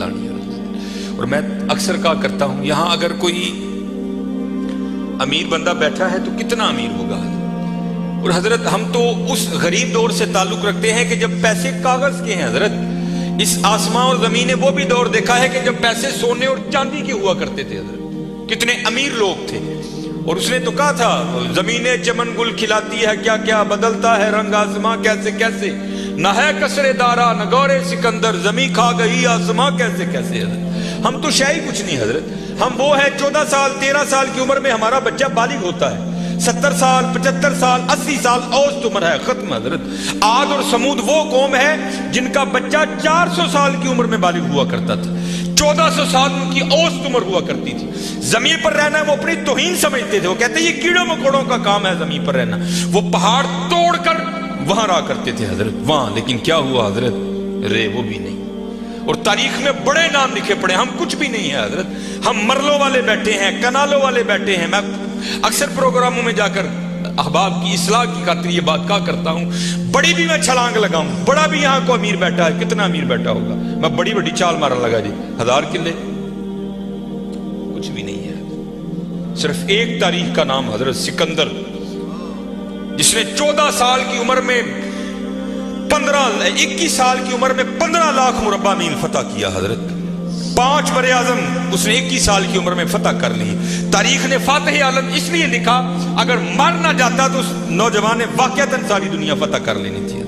لانی ہے۔ اور میں اکثر کہا کرتا ہوں یہاں اگر کوئی امیر بندہ بیٹھا ہے تو کتنا امیر ہوگا، اور حضرت ہم تو اس غریب دور سے تعلق رکھتے ہیں کہ جب پیسے کاغذ کے ہیں حضرت۔ اس آسمان اور زمین نے وہ بھی دور دیکھا ہے کہ جب پیسے سونے اور چاندی کے ہوا کرتے تھے حضرت، کتنے امیر لوگ تھے۔ اور اس نے تو کہا تھا زمینیں چمن گل کھلاتی ہے کیا کیا، بدلتا ہے رنگ آسماں کیسے کیسے، نہ ہے کسرے دارا نہ گورے سکندر، زمین کھا گئی آسماں کیسے کیسے۔ حضرت ہم تو شاہی کچھ نہیں حضرت، ہم وہ ہے 14 سال 13 سال کی عمر میں ہمارا بچہ بالغ ہوتا ہے، 70 سال 75 سال 80 سال اوسط عمر ہے، ختم حضرت۔ عاد اور سمود وہ قوم ہے جن کا بچہ 400 سال کی عمر میں بالغ ہوا کرتا تھا، 1400 سال ان کی اوسط عمر ہوا کرتی تھی۔ زمین پر رہنا وہ اپنی توہین سمجھتے تھے، وہ کہتے ہیں یہ کیڑوں مکوڑوں کا کام ہے زمین پر رہنا۔ وہ پہاڑ توڑ کر وہاں رہا کرتے تھے حضرت وہاں، لیکن کیا ہوا حضرت، رے وہ بھی نہیں۔ اور تاریخ میں بڑے نام لکھے پڑے، ہم کچھ بھی نہیں ہے حضرت، ہم مرلوں والے بیٹھے ہیں، کنالوں والے بیٹھے ہیں۔ میں اکثر پروگراموں میں جا کر احباب کی اصلاح کی خاطر یہ بات کہا کرتا ہوں، بڑی بھی میں چھلانگ لگاؤں، بڑا بھی یہاں کو امیر بیٹھا ہے، کتنا امیر بیٹھا ہوگا، میں بڑی بڑی چال مارن لگا جی 1000 کلے، کچھ بھی نہیں ہے۔ صرف ایک تاریخ کا نام حضرت سکندر، جس نے 14 سال کی عمر میں 21 سال کی عمر میں 15 لاکھ مربع میل فتح کیا حضرت، 5 بر اعظم اس نے 21 سال کی عمر میں فتح کر لی۔ تاریخ نے فاتح عالم اس لیے لکھا، اگر مر نہ جاتا تو اس نوجوان نے واقعتاً ساری دنیا فتح کر لینی تھی۔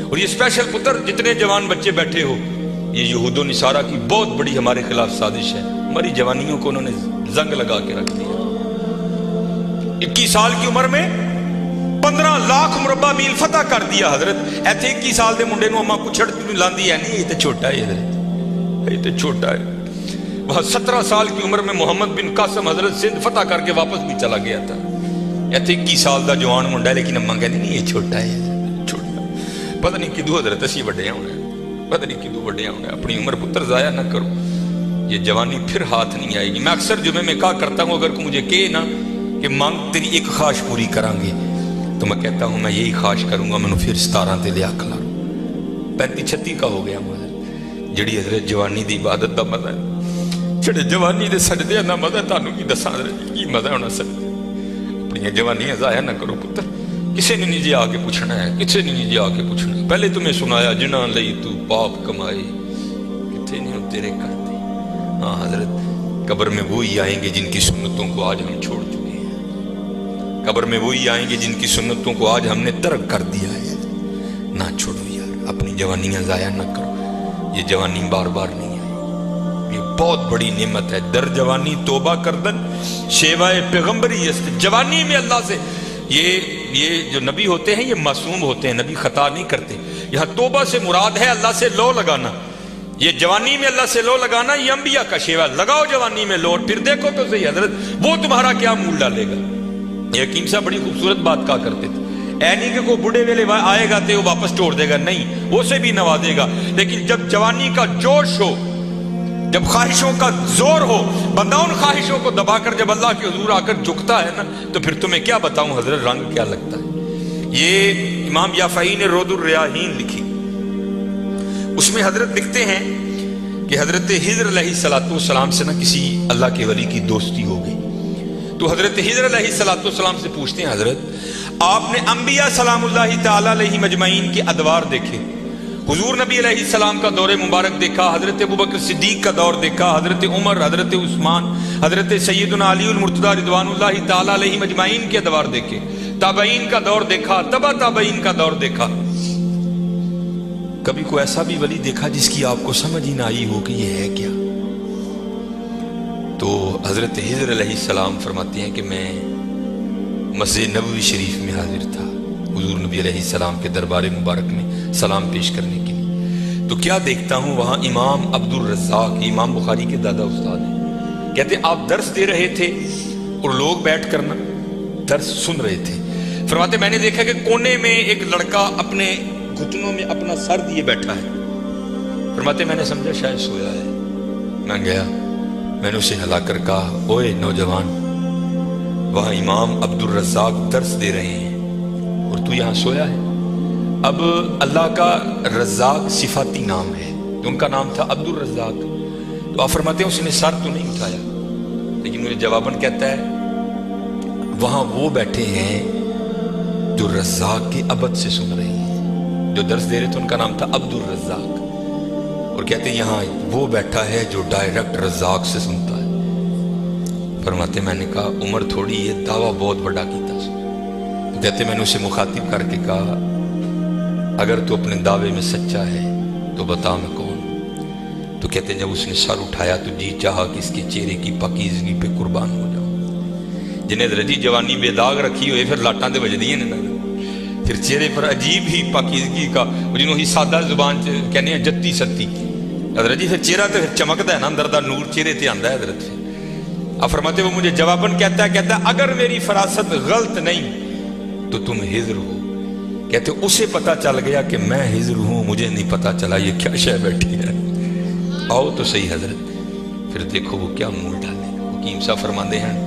اور یہ اسپیشل پتر جتنے جوان بچے بیٹھے ہو، یہ یہود و نصارہ کی بہت بڑی ہمارے خلاف سازش ہے، ہماری جوانیوں کو انہوں نے زنگ لگا کے رکھ دیا۔ 21 سال کی عمر میں 15 لاکھ مربع میل فتح کر دیا حضرت۔ ایتھے 21 سال دے منڈے نو اما کچھڑ لاندی ہے نہیں، یہ تو چھوٹا ہے حضرت، یہ تو چھوٹا ہے۔ وہاں 17 سال کی عمر میں محمد بن قاسم حضرت سندھ فتح کر کے واپس بھی چلا گیا تھا۔ ایتھے 21 سال دا جوان منڈا ہے، لیکن اما کہتے نہیں یہ چھوٹا ہے، چھوٹا۔ پتہ نہیں کدو حضرت اسی وڈے ہونا ہے، پتہ نہیں کدو وڈے ہونا ہے۔ اپنی عمر پتر ضائع نہ کرو، یہ جوانی پھر ہاتھ نہیں آئے گی۔ میں اکثر جمعے میں کہا کرتا ہوں اگر کوئی مجھے کہے نا کہ مانگ تیری ایک خواہش پوری کریں گے، تو میں کہتا ہوں میں یہی خواہش کروں گا میں پھر 17 تے لیا کھلا 35-36 کا ہو گیا مگر جڑی حضرت جوانی دی عبادت دا مزہ ہے، جڑے جوانی دے سجدے دا مزہ ہے، تانوں کی دساں حضرت کی مزہ ہونا سکتا۔ اپنی جوانیاں ضائع نہ کرو پتر، کسے نے نہیں جی آ کے پوچھنا ہے، کسے نے نہیں جی آ کے پوچھنا ہے۔ پہلے تمہیں سنایا جنہاں لئی تو پاپ کمائے کتنے نہیں تیرے کرتے۔ ہاں حضرت قبر میں وہی آئیں گے جن کی سنتوں کو آج ہم چھوڑ چکے ہیں، قبر میں وہی آئیں گے جن کی سنتوں کو آج ہم نے ترک کر دیا ہے۔ نہ چھوڑو یار، اپنی جوانیاں ضائع نہ کرو، یہ جوانی بار بار نہیں آئی، یہ بہت بڑی نعمت ہے۔ در جوانی توبہ کردن شیوائے پیغمبری است، جوانی میں اللہ سے یہ جو نبی ہوتے ہیں یہ معصوم ہوتے ہیں، نبی خطا نہیں کرتے۔ یہاں توبہ سے مراد ہے اللہ سے لو لگانا، یہ جوانی میں اللہ سے لو لگانا یہ انبیاء کا شیوا۔ لگاؤ جوانی میں لو، پھر دیکھو تو صحیح حضرت وہ تمہارا کیا مول ڈالے گا۔ یہ حکیم صاحب بڑی خوبصورت بات کہا کرتے تھے، اے نہیں کہ کوئی بڑھے ویلے آئے گا تو وہ واپس توڑ دے گا، نہیں، وہ سے بھی نوازے گا، لیکن جب جوانی کا جوش ہو، جب خواہشوں کا زور ہو، بندہ ان خواہشوں کو دبا کر جب اللہ کے حضور آ کر جھکتا ہے نا، تو پھر تمہیں کیا بتاؤں حضرت رنگ کیا لگتا ہے۔ یہ امام یافعی نے رود الریاحین لکھی، اس میں حضرت لکھتے ہیں کہ حضرت خضر علیہ السلام سے نہ کسی اللہ کے ولی کی دوستی ہو گئی، تو حضرت خضر علیہ السلام سے پوچھتے ہیں حضرت آپ نے انبیاء سلام اللہ تعالی علیہ مجمعین کے ادوار دیکھے، حضور نبی علیہ السلام کا دور مبارک دیکھا، حضرت ابوبکر صدیق کا دور دیکھا، حضرت عمر، حضرت عثمان، حضرت سیدنا علی المرتضی رضوان اللہ تعالی علیہ مجمعین کے ادوار دیکھے، تابعین کا دور دیکھا، تبع تابعین کا دور دیکھا، کبھی کوئی ایسا بھی ولی دیکھا جس کی آپ کو سمجھ ہی نہ آئی ہو کہ یہ ہے کیا؟ تو حضرت خضر علیہ السلام فرماتے ہیں کہ میں مسجد نبوی شریف میں حاضر تھا حضور نبی علیہ السلام کے دربار مبارک میں سلام پیش کرنے کے لیے، تو کیا دیکھتا ہوں وہاں امام عبد الرزاق، امام بخاری کے دادا استاد ہیں، کہتے آپ درس دے رہے تھے اور لوگ بیٹھ کر نا درس سن رہے تھے۔ فرماتے میں نے دیکھا کہ کونے میں ایک لڑکا اپنے گھٹنوں میں اپنا سر دیے بیٹھا ہے، فرماتے میں نے سمجھا شاید سویا ہے، میں گیا، میں نے اسے ہلا کر کہا اوئے نوجوان، وہاں امام عبد الرزاق درس دے رہے ہیں اور تو یہاں سویا ہے۔ اب اللہ کا رزاق صفاتی نام ہے، ان کا نام تھا عبد الرزاق. تو آپ فرماتے ہیں اس نے سر تو نہیں اٹھایا, لیکن مجھے جواباً کہتا ہے وہاں وہ بیٹھے ہیں جو رزاق کے ابد سے سن رہے ہیں. جو درس دے رہے تھے ان کا نام تھا عبد الرزاق, اور کہتے ہیں یہاں وہ بیٹھا ہے جو ڈائریکٹ رزاق سے سنتا ہے. فرماتے میں نے کہا عمر تھوڑی یہ دعویٰ بہت بڑا کیتا. کہتے میں نے اسے مخاطب کر کے کہا اگر تو اپنے دعوے میں سچا ہے تو بتا میں کون. تو کہتے ہیں جب اس نے سر اٹھایا تو جی چاہا کہ اس کے چہرے کی پاکیزگی پہ قربان ہو جاؤں. جنہیں درجی جوانی بے داغ رکھی ہوئے پھر لاٹاں دے وجدی ہیں نا, پھر چہرے پر عجیب ہی پاکیزگی کا جنہوں ہی سادہ زبان کہنے ہیں جتی ستی حضرت جی. پھر چہرہ تو پھر چمکتا ہے نا, اندر دا نور چہرے تے آندا ہے حضرت. اب فرماتے وہ مجھے جواباً کہتا ہے اگر میری فراست غلط نہیں تو تم ہجر ہو. کہتے اسے پتا چل گیا کہ میں ہجر ہوں, مجھے نہیں پتا چلا یہ کیا شے بیٹھی ہے. آؤ تو صحیح حضرت. پھر دیکھو وہ کیا منہ ڈالے. حکیم صاحب فرماندے ہیں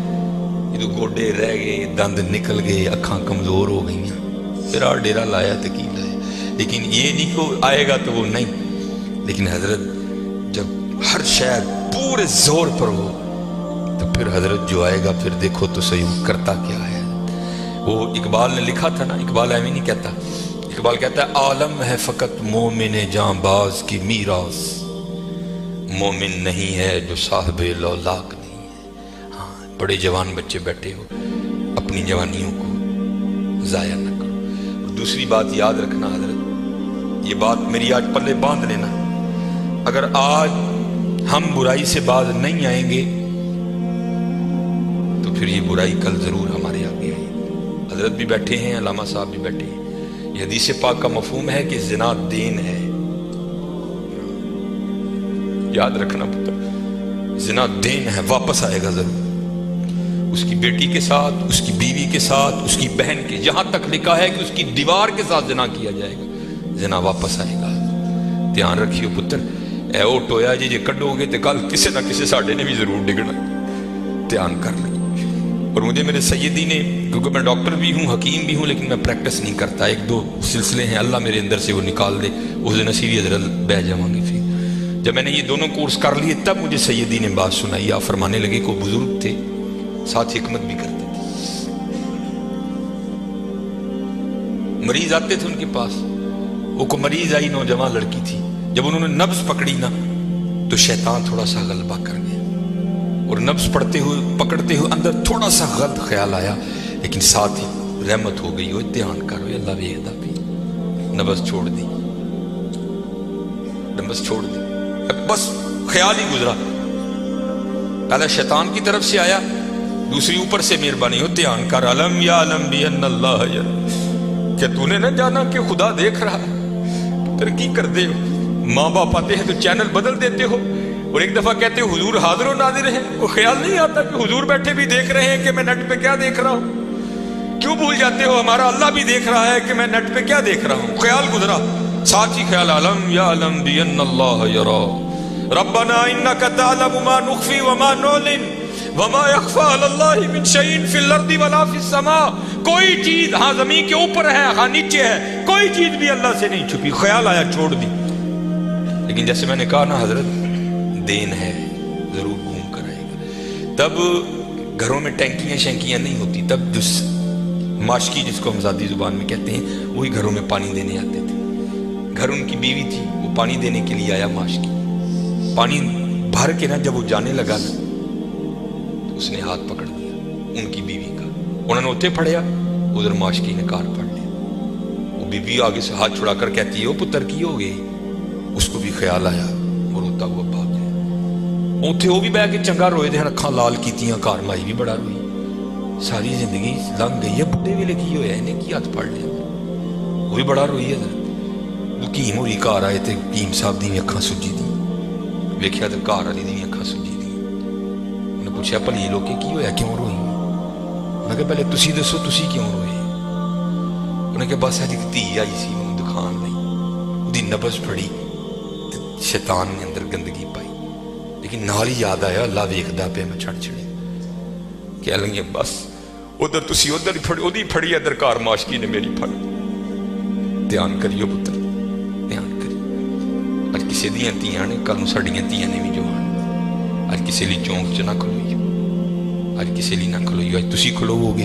یہ گوڈے رہ گئے, دند نکل گئے, اکھاں کمزور ہو گئی ہیں. پھر آ ڈیرا لایا تو کی لایا, لیکن یہ نہیں کہ آئے گا تو وہ نہیں. لیکن حضرت جب ہر شاید پورے زور پر ہو تو پھر حضرت جو آئے گا پھر دیکھو تو صحیح وہ کرتا کیا ہے. وہ اقبال نے لکھا تھا نا, اقبال ایویں نہیں کہتا. اقبال کہتا ہے عالم ہے فقط مومن جاں باز کی میراث, مومن نہیں ہے جو صاحب لولاک نہیں ہے. ہاں بڑے جوان بچے بیٹھے ہو, اپنی جوانیوں کو ضائع نہ کرو. اور دوسری بات یاد رکھنا حضرت, یہ بات میری آج پلے باندھ لینا, اگر آج ہم برائی سے باز نہیں آئیں گے تو پھر یہ برائی کل ضرور ہمارے آگے آئے. حضرت بھی بیٹھے ہیں, علامہ صاحب بھی بیٹھے ہیں. یہ حدیث پاک کا مفہوم ہے کہ زنا دین ہے. یاد رکھنا پتہ, زنا دین ہے, واپس آئے گا ضرور. اس کی بیٹی کے ساتھ, اس کی بیوی کے ساتھ, اس کی بہن کے, یہاں تک لکھا ہے کہ اس کی دیوار کے ساتھ زنا کیا جائے گا, زنا واپس آئے گا. دھیان رکھیو پتر, اے او ٹویا جی کڈو گے تو کل کسی نہ کسی ساڈے نے بھی ضرور ڈگنا. دھیان کر لیں. اور مجھے میرے سیدی نے, کیونکہ میں ڈاکٹر بھی ہوں, حکیم بھی ہوں, لیکن میں پریکٹس نہیں کرتا. ایک دو سلسلے ہیں, اللہ میرے اندر سے وہ نکال دے, اس دن اسی حضرت بہ جاؤں گی. پھر جب میں نے یہ دونوں کورس کر لیے تب مجھے سیدی نے بات سنائی. آپ فرمانے لگے کو بزرگ تھے, ساتھ حکمت بھی کرتے تھے. مریض آتے تھے ان کے پاس, وہ کو مریض آئی, نوجوان لڑکی تھی. جب انہوں نے نبض پکڑی نا تو شیطان تھوڑا سا غلبہ کر گیا, اور نبض پڑھتے ہوئے پکڑتے ہوئے اندر تھوڑا سا غلط خیال آیا, لیکن ساتھ ہی رحمت ہو گئی. وہ دھیان کرو اللہ ویکھدا بھی. نبض چھوڑ دی, نبض چھوڑ دی, بس خیال ہی گزرا. پہلا شیطان کی طرف سے آیا, دوسری اوپر سے مہربانی ہو. دھیان کر, علم یا علم بھی ان اللہ یا, کہ تو نے نہ جانا کہ خدا دیکھ رہا ہے. ترقی کر دے ہو, ماں باپ آتے ہیں تو چینل بدل دیتے ہو, اور ایک دفعہ کہتے ہو حضور حاضر و ناظر ہیں. وہ خیال نہیں آتا کہ حضور بیٹھے بھی دیکھ رہے ہیں کہ میں نیٹ پہ کیا دیکھ رہا ہوں. کیوں بھول جاتے ہو ہمارا اللہ بھی دیکھ رہا ہے کہ میں نیٹ پہ کیا دیکھ رہا ہوں. خیال گزرا, ساتھ ہی خیال علم یا علم بھی ان اللہ یرا ربنا انک تعلم ما نخفی وما نعلن وما یخفی علی اللہ من شیء فی الارض ولا فی السماء. کوئی چیز ہاں زمین کے اوپر ہے, ہاں نیچے ہے, کوئی چیز بھی اللہ سے نہیں چھپی. خیال آیا, چھوڑ دی. لیکن جیسے میں نے کہا نا حضرت, دین ہے, ضرور گھوم کر آئے گا. تب گھروں میں ٹینکیاں شینکیاں نہیں ہوتی. تب جو ماشکی جس کو ہم ذاتی زبان میں کہتے ہیں, وہی گھروں میں پانی دینے آتے تھے. گھر ان کی بیوی تھی, وہ پانی دینے کے لیے آیا. ماشکی پانی بھر کے نا جب وہ جانے لگا نا تو اس نے ہاتھ پکڑ دیا ان کی بیوی کا. انہوں نے اتنے پھڑیا, ادھر ماشکی نے کار پھڑ لیا. وہ بیوی آگے سے ہاتھ چھڑا کر کہتی ہے وہ پتر کی ہو گئی. اس کو بھی خیال آیا, وہ روتا ہوا بھاگ گیا. اتنے وہ بھی بہ کے چنگا روئے دے, اکھاں لال کیتیاں, گھر مائی بھی بڑا روئی. ساری زندگی لنگ گئی ہے, بڈھے ویلے کی ہویا, انہیں کی ہاتھ پھڑ لیا. وہ بھی بڑا روئی ہے. حکیم ہوری گھر آئے تے حکیم صاحب دی اکھاں سجی دی, ویکھیا تے گھر والی دی اکھاں سجی دی. انہیں پوچھا بھلی لوکے کی ہویا, کیوں روئی؟ انہیں کہا پہلے تسی دسو تسی کیوں روئے؟ انہیں کہا بس ایک دھی آئی سی مینوں دکھان نہیں, دی نبض پھڑی, شیطان نے اندر گندگی پائی. لیکن نال ہی یاد آیا اللہ ویکھدا پیا, میں چھڑ چھڑے کہہ لیں بس ادھر تسی ادھر ادھی پھڑی, ادھر کار ماشکی نے میری پھڑ. دھیان کریو پتر, دھیان کریو. اج کسی ਕਿਸੇ ਦੀਆਂ ਧੀਆਂ ਨੇ, ਕੱਲ ਨੂੰ ਸਾਡੀਆਂ ਧੀਆਂ ਨੇ ਵੀ ਜੋ ਆਉਣ। ਅੱਜ ਕਿਸੇ ਲਈ ਚੌਂਕ 'ਚ ਨਾ ਖਲੋਈਓ, ਅੱਜ ਕਿਸੇ ਲਈ ਨਾ ਖਲੋਈਓ। ਅੱਜ ਤੁਸੀਂ ਖਲੋਵੋਗੇ,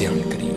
ਧਿਆਨ ਕਰਿਓ,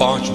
5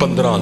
15